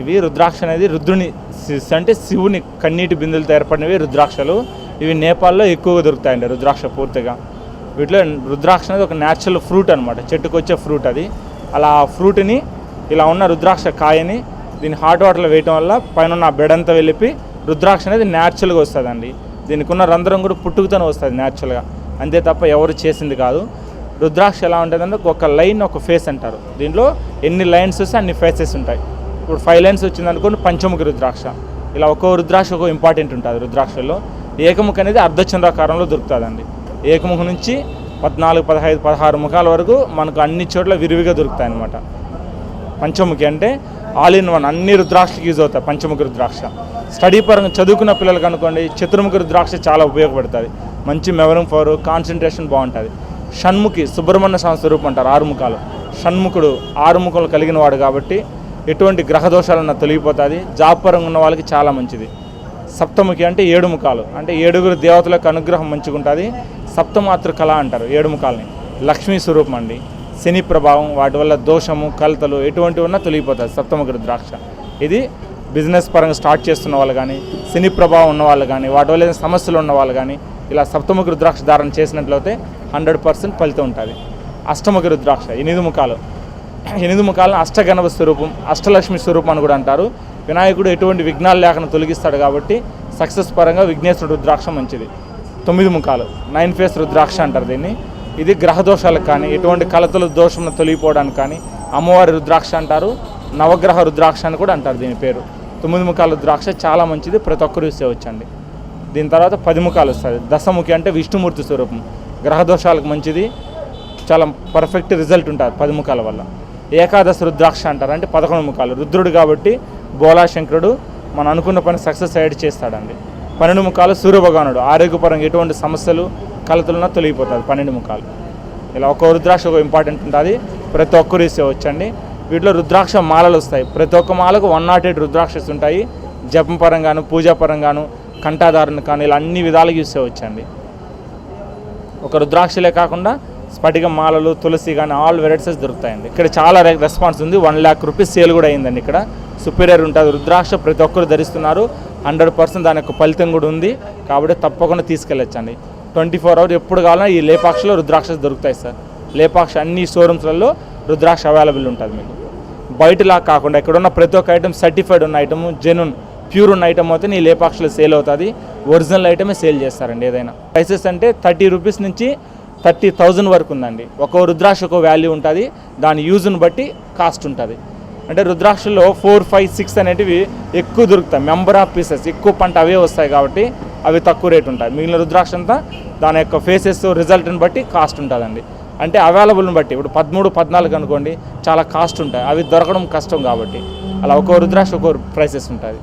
ఇవి రుద్రాక్ష అనేది రుద్రుని అంటే శివుని కన్నీటి బిందులతో ఏర్పడినవి రుద్రాక్షలు. ఇవి నేపాల్లో ఎక్కువగా దొరుకుతాయండి రుద్రాక్ష పూర్తిగా. వీటిలో రుద్రాక్ష అనేది ఒక న్యాచురల్ ఫ్రూట్ అనమాట, చెట్టుకు వచ్చే ఫ్రూట్ అది. అలా ఆ ఫ్రూట్ని ఇలా ఉన్న రుద్రాక్ష కాయని దీన్ని హాట్ వాటర్లో వేయటం వల్ల పైన ఉన్న బెడంతా వెళ్ళి రుద్రాక్ష అనేది న్యాచురల్గా వస్తుందండి. దీనికి ఉన్న రంధ్రం కూడా పుట్టుకతోనే వస్తుంది న్యాచురల్గా, అంతే తప్ప ఎవరు చేసింది కాదు. రుద్రాక్ష ఎలా ఉంటుందంటే ఒక లైన్ ఒక ఫేస్ అంటారు. దీంట్లో ఎన్ని లైన్స్ వస్తే అన్ని ఫేసెస్ ఉంటాయి. ఇప్పుడు 5 లైన్స్ వచ్చిందనుకోండి పంచముఖి రుద్రాక్ష. ఇలా ఒక్కో రుద్రాక్ష ఒక ఇంపార్టెంట్ ఉంటుంది రుద్రాక్షల్లో. ఏకముఖి అనేది అర్ధచంద్రాకారంలో దొరుకుతుందండి. ఏకముఖి నుంచి 14, 15, 16 ముఖాల వరకు మనకు అన్ని చోట్ల విరివిగా దొరుకుతాయి అన్నమాట. పంచముఖి అంటే ఆల్ ఇన్ వన్, అన్ని రుద్రాక్షకి యూజ్ అవుతాయి పంచముఖి రుద్రాక్ష. స్టడీ పరంగా చదువుకున్న పిల్లలకు అనుకోండి చతుర్ముఖి రుద్రాక్ష చాలా ఉపయోగపడుతుంది. మంచి మెమరింగ్ పవర్, కాన్సన్ట్రేషన్ బాగుంటుంది. షణ్ముఖి సుబ్రహ్మణ్య స్వామి స్వరూపం అంటారు, 6 ముఖాలు. షణ్ముఖుడు 6 ముఖాలు కలిగిన వాడు కాబట్టి ఎటువంటి గ్రహ దోషాలన్నా తొలగిపోతుంది. జాబ్ పరంగా ఉన్న వాళ్ళకి చాలా మంచిది. సప్తముఖి అంటే 7 ముఖాలు, అంటే 7 దేవతలకు అనుగ్రహం మంచిగా ఉంటుంది. సప్తమాతృ కళ అంటారు 7 ముఖాలని. లక్ష్మీ స్వరూపం అండి. శని ప్రభావం, వాటి వల్ల దోషము కలతలు ఎటువంటి ఉన్నా తొలగిపోతుంది సప్తముఖి రుద్రాక్ష. ఇది బిజినెస్ పరంగా స్టార్ట్ చేస్తున్న వాళ్ళు కానీ, శని ప్రభావం ఉన్న వాళ్ళు కానీ, వాటి వల్ల సమస్యలు ఉన్న వాళ్ళు కానీ ఇలా సప్తముఖి రుద్రాక్ష ధారణ చేసినట్లయితే 100% ఫలితం ఉంటుంది. అష్టముఖి రుద్రాక్ష 8 ముఖాలు. 8 ముఖాలను అష్టగణపతి స్వరూపం, అష్టలక్ష్మి స్వరూపం అని కూడా అంటారు. వినాయకుడు ఎటువంటి విఘ్నాలు లేకుండా తొలగిస్తాడు కాబట్టి సక్సెస్ పరంగా విఘ్నేశ్వరుడు రుద్రాక్ష మంచిది. 9 ముఖాలు 9 ఫేస్ రుద్రాక్ష అంటారు దీన్ని. ఇది గ్రహ దోషాలకు కానీ, ఎటువంటి కలతలు దోషంను తొలగిపోవడానికి కానీ అమ్మవారి రుద్రాక్ష అంటారు. నవగ్రహ రుద్రాక్ష అని కూడా అంటారు దీని పేరు. 9 ముఖాల రుద్రాక్ష చాలా మంచిది, ప్రతి ఒక్కరు యూస్ చేయవచ్చండి. దీని తర్వాత 10 ముఖాలు వస్తుంది. దశముఖి అంటే విష్ణుమూర్తి స్వరూపం, గ్రహ దోషాలకు మంచిది, చాలా పర్ఫెక్ట్ రిజల్ట్ ఉంటుంది 10 ముఖాల వల్ల. ఏకాదశ రుద్రాక్ష అంటారు, అంటే 11 ముఖాలు. రుద్రుడు కాబట్టి బోలాశంకరుడు మనం అనుకున్న పని సక్సెస్ అయ్యేట్ చేస్తాడండి. 12 ముఖాలు సూర్యభగవానుడు, ఆరోగ్యపరంగా ఎటువంటి సమస్యలు కలతలున్నా తొలగిపోతుంది 12 ముఖాలు. ఇలా ఒక రుద్రాక్ష ఒక ఇంపార్టెంట్ ఉంటుంది, ప్రతి ఒక్కరు యూస్ చేయవచ్చండి. వీటిలో రుద్రాక్ష మాలలు వస్తాయి. ప్రతి ఒక్క మాలకు 108 రుద్రాక్షస్ ఉంటాయి. జపం పరంగాను, పూజా పరంగాను, కంఠాధారణ కానీ ఇలా అన్ని విధాలుగా యూస్ చేయవచ్చండి. ఒక రుద్రాక్షలే కాకుండా స్ఫటిక మాలలు, తులసి కానీ ఆల్ వెరైటీస్ దొరుకుతాయండి. ఇక్కడ చాలా రెస్పాన్స్ ఉంది. 1 lakh రూపీస్ సేల్ కూడా అయిందండి. ఇక్కడ సుపీరియర్ ఉంటుంది రుద్రాక్ష, ప్రతి ఒక్కరు ధరిస్తున్నారు. 100% దాని యొక్క ఫలితం కూడా ఉంది కాబట్టి తప్పకుండా తీసుకెళ్ళొచ్చండి. 24 hours ఎప్పుడు కావాలన్నా ఈ లేపాక్షలో రుద్రాక్ష దొరుకుతాయి సార్. లేపాక్ష అన్ని షోరూమ్స్లలో రుద్రాక్ష అవైలబుల్ ఉంటుంది మీకు. బయటలా కాకుండా ఇక్కడ ఉన్న ప్రతి ఒక్క ఐటమ్ సర్టిఫైడ్ ఉన్న ఐటమ్, జెన్యూన్ ప్యూర్ ఉన్న ఐటమ్ అయితే నీ లేపాక్షలో సేల్ అవుతుంది. ఒరిజినల్ ఐటమే సేల్ చేస్తారండి ఏదైనా. ప్రైసెస్ అంటే 30 రూపీస్ నుంచి 30,000 వరకు ఉందండి. ఒక్కో రుద్రాక్ష ఒక వాల్యూ ఉంటుంది, దాని యూజ్ని బట్టి కాస్ట్ ఉంటుంది. అంటే రుద్రాక్షలో 4, 5, 6 అనేటివి ఎక్కువ దొరుకుతాయి. మెంబర్ ఆఫ్ పీసెస్ ఎక్కువ పంట అవే వస్తాయి కాబట్టి అవి తక్కువ రేటు ఉంటాయి. మిగిలిన రుద్రాక్ష అంతా దాని యొక్క ఫేసెస్ రిజల్ట్ని బట్టి కాస్ట్ ఉంటుందండి. అంటే అవైలబుల్ని బట్టి ఇప్పుడు 13, 14 అనుకోండి చాలా కాస్ట్ ఉంటాయి, అవి దొరకడం కష్టం కాబట్టి అలా ఒక్కో రుద్రాక్ష ఒక్కో ప్రైసెస్ ఉంటుంది.